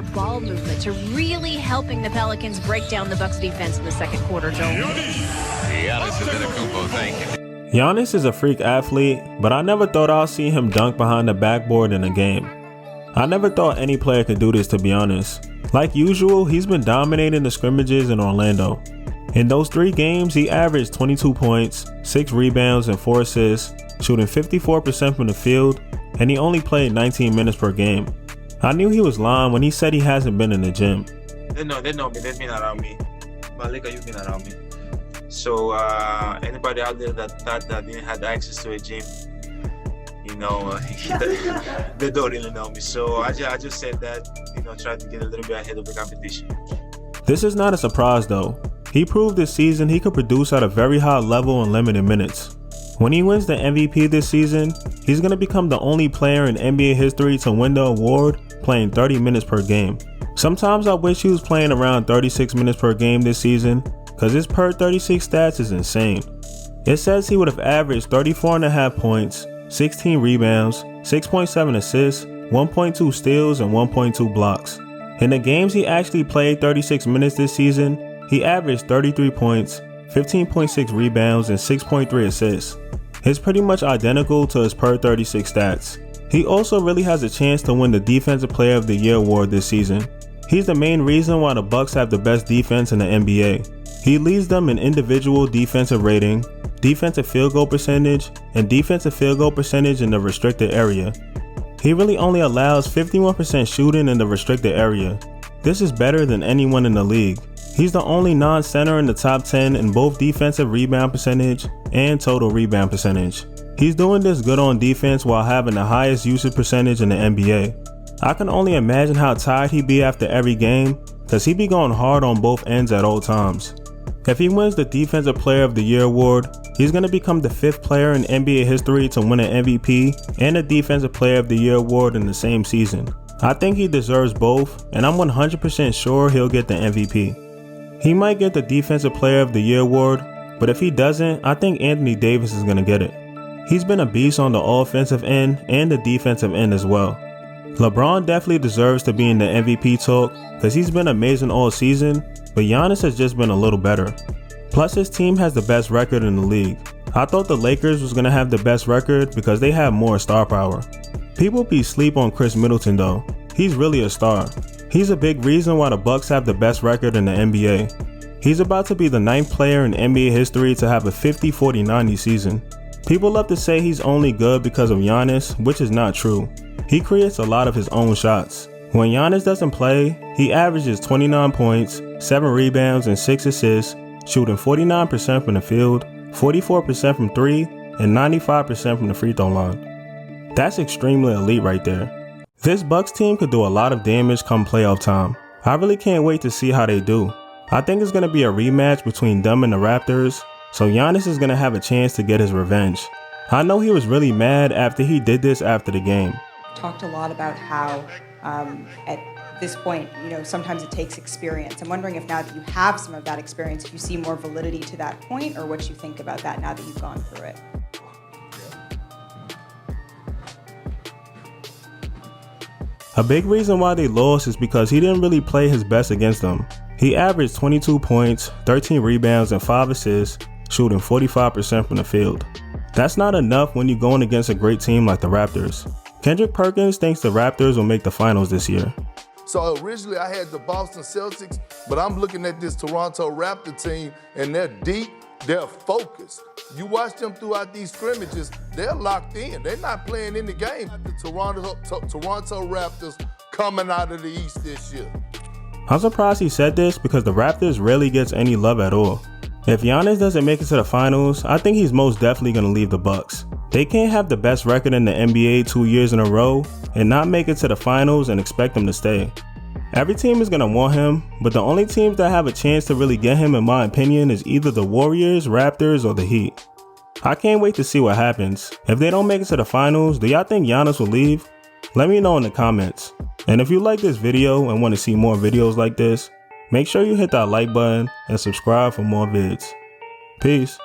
Ball movements are really helping the Pelicans break down the Bucks defense in the second quarter, Joel. Giannis Antetokounmpo, thank you. Giannis is a freak athlete, but I never thought I'd see him dunk behind the backboard in a game. I never thought any player could do this, to be honest. Like usual, he's been dominating the scrimmages in Orlando. In those 3 games, he averaged 22 points, 6 rebounds, and 4 assists, shooting 54% from the field, and he only played 19 minutes per game. I knew he was lying when he said he hasn't been in the gym. They know me. They've been around me. Malika, you've been around me. So anybody out there that thought that didn't have access to a gym, they don't really know me. So I just said that, try to get a little bit ahead of the competition. This is not a surprise though. He proved this season he could produce at a very high level in limited minutes. When he wins the MVP this season, he's going to become the only player in NBA history to win the award playing 30 minutes per game. Sometimes I wish he was playing around 36 minutes per game this season, cause his per 36 stats is insane. It says he would have averaged 34.5 points, 16 rebounds, 6.7 assists, 1.2 steals, and 1.2 blocks. In the games he actually played 36 minutes this season, he averaged 33 points, 15.6 rebounds, and 6.3 assists. It's pretty much identical to his per 36 stats. He also really has a chance to win the Defensive Player of the Year award this season. He's the main reason why the Bucks have the best defense in the NBA. He leads them in individual defensive rating, defensive field goal percentage, and defensive field goal percentage in the restricted area. He really only allows 51% shooting in the restricted area. This is better than anyone in the league. He's the only non-center in the top 10 in both defensive rebound percentage and total rebound percentage. He's doing this good on defense while having the highest usage percentage in the NBA. I can only imagine how tired he'd be after every game, cause he'd be going hard on both ends at all times. If he wins the Defensive Player of the Year award, he's going to become the 5th player in NBA history to win an MVP and a Defensive Player of the Year award in the same season. I think he deserves both, and I'm 100% sure he'll get the MVP. He might get the Defensive Player of the Year award, but if he doesn't, I think Anthony Davis is going to get it. He's been a beast on the offensive end and the defensive end as well. LeBron definitely deserves to be in the MVP talk because he's been amazing all season, but Giannis has just been a little better. Plus his team has the best record in the league. I thought the Lakers was going to have the best record because they have more star power. People be sleep on Chris Middleton though. He's really a star. He's a big reason why the Bucks have the best record in the NBA. He's about to be the 9th player in NBA history to have a 50-40-90 season. People love to say he's only good because of Giannis, which is not true. He creates a lot of his own shots. When Giannis doesn't play, he averages 29 points, 7 rebounds, and 6 assists, shooting 49% from the field, 44% from 3, and 95% from the free throw line. That's extremely elite right there. This Bucks team could do a lot of damage come playoff time. I really can't wait to see how they do. I think it's going to be a rematch between them and the Raptors, so Giannis is going to have a chance to get his revenge. I know he was really mad after he did this after the game. Talked a lot about how at this point, sometimes it takes experience. I'm wondering if now that you have some of that experience, if you see more validity to that point, or what you think about that now that you've gone through it. A big reason why they lost is because he didn't really play his best against them. He averaged 22 points, 13 rebounds, and 5 assists, shooting 45% from the field. That's not enough when you're going against a great team like the Raptors. Kendrick Perkins thinks the Raptors will make the finals this year. So originally I had the Boston Celtics, but I'm looking at this Toronto Raptor team and they're deep, they're focused. You watch them throughout these scrimmages, they're locked in. They're not playing in the game. The Toronto Raptors coming out of the East this year. I'm surprised he said this because the Raptors rarely gets any love at all. If Giannis doesn't make it to the finals, I think he's most definitely going to leave the Bucks. They can't have the best record in the NBA 2 years in a row and not make it to the finals and expect him to stay. Every team is going to want him, but the only teams that have a chance to really get him in my opinion is either the Warriors, Raptors, or the Heat. I can't wait to see what happens. If they don't make it to the finals, do y'all think Giannis will leave? Let me know in the comments. And if you like this video and want to see more videos like this, make sure you hit that like button and subscribe for more vids. Peace.